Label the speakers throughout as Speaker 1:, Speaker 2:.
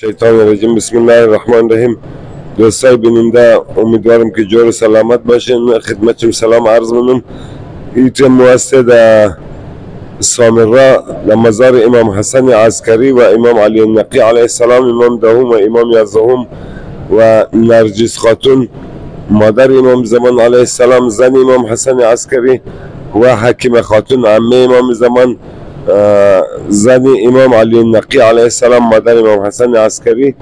Speaker 1: شیطان الرجیم. بسم الله الرحمن الرحیم. دوستای بیننده امیدوارم که جور سلامت باشین. خدمتتون سلام عرض منم. اینجا موسسه سامرا لمزار امام حسن عسکری و امام علی النقی علیه السلام، امام دهم و امام یازدهم و نرجس خاتون مادر امام زمان علیه السلام، زن امام حسن عسکری و حکیم خاتون عمه امام زمان، زن امام علی النقی علیه السلام مادر امام حسن عسکری.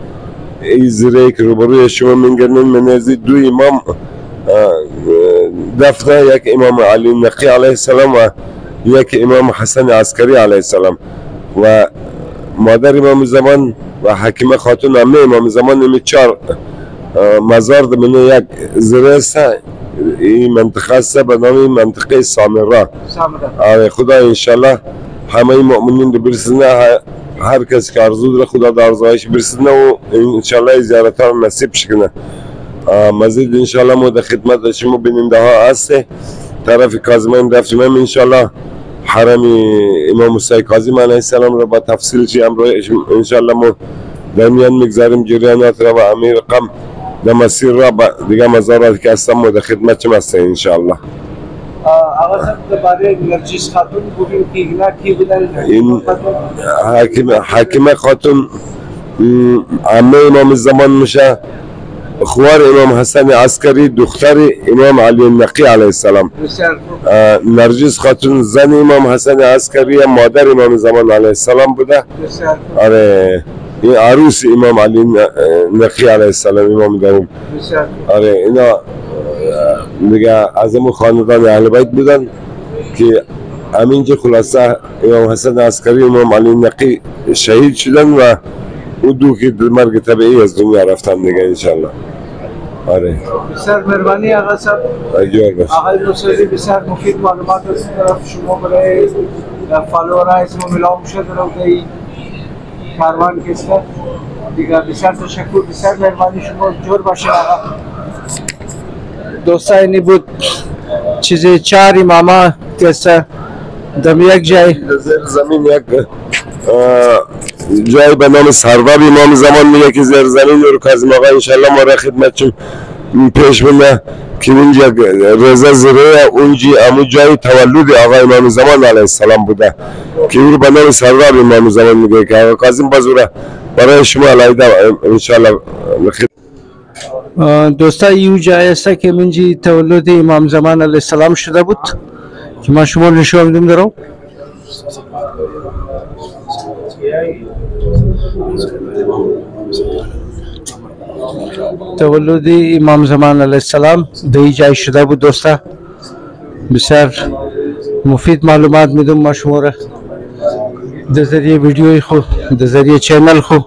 Speaker 1: این زیره که روبروی شما می‌بینید منزید دو امام دفنه، یک امام علی النقی علیه السلام و یک امام حسن عسکری علیه السلام و مادر امام زمان و حکیم خاتون عمه امام زمان. این چهار مزار دمونه یک زیره است. این منطقه است به نام منطقه سامرا. خدا انشالله همه مؤمنین رو برسونه، هر کسی که آرزو داره خدا در آرزوهایش برسونه و انشالله زیارت ها نصیب شکنه. مزید انشالله ما در خدمت شما بیننده ها هست. طرف کاظمین رفتیم انشالله حرم امام موسی کاظم علیه السلام را با تفصیل چی امروز انشالله ما در میان میگذاریم جریانات را و امیر رقم در مسیر را دیگه مزارات که هستم ما در خدمت چم هستیم انشالله.
Speaker 2: آقا صاحب درباره نرجس خاتون بودیم که اینا کی بودن؟
Speaker 1: این حکیم خاتون عمه امام زمان میشه، خوار امام حسن عسکری، دختر امام علی النقی علیه السلام. نرجس خاتون زن امام حسن عسکری، مادر امام زمان علیه السلام بوده. آره این عروس امام علی نقی علیه السلام، امام دهم. آره اینا دیگه از همون خاندان اهل بیت بودن که همینجا خلاصه امام حسن عسکری امام علی نقی شهید شدن و او دو که مرگ طبیعی از دنیا رفتن دیگه انشالله. آره
Speaker 2: بسیار مهربانی آقا صاحب. آقای نصیری بسیار مفید معلومات از طرف شما برای فالوورای اسم ملام شد رو در کاروان کشته دیگه. بسیار تشکر، بسیار مهربانی شما. جور باشه آقا. دوستا اینی بود چیزی چهار اماما کسته دم یک جای
Speaker 1: زیر زمین یک جای به نام سرور امام زمان میگه که زیر زمین رو کاظم آقا انشالله ما را خدمتشون پیش بنده که اونجا رضا زیره اونجا همون جای تولد آقا امام زمان علیه السلام بوده که او رو به نام سرور امام زمان میگه که آقا کاظم بازوره برای شما علیده انشالله.
Speaker 2: دوستا یو جای است که منجی تولد امام زمان علیه السلام شده بود که من شما نشون میدم درو. تولد امام زمان علیه السلام در جای شده بود دوستا. بسیار مفید معلومات میدم ما شما را در ذریعه ویدیوی خو، در ذریعه چینل خو.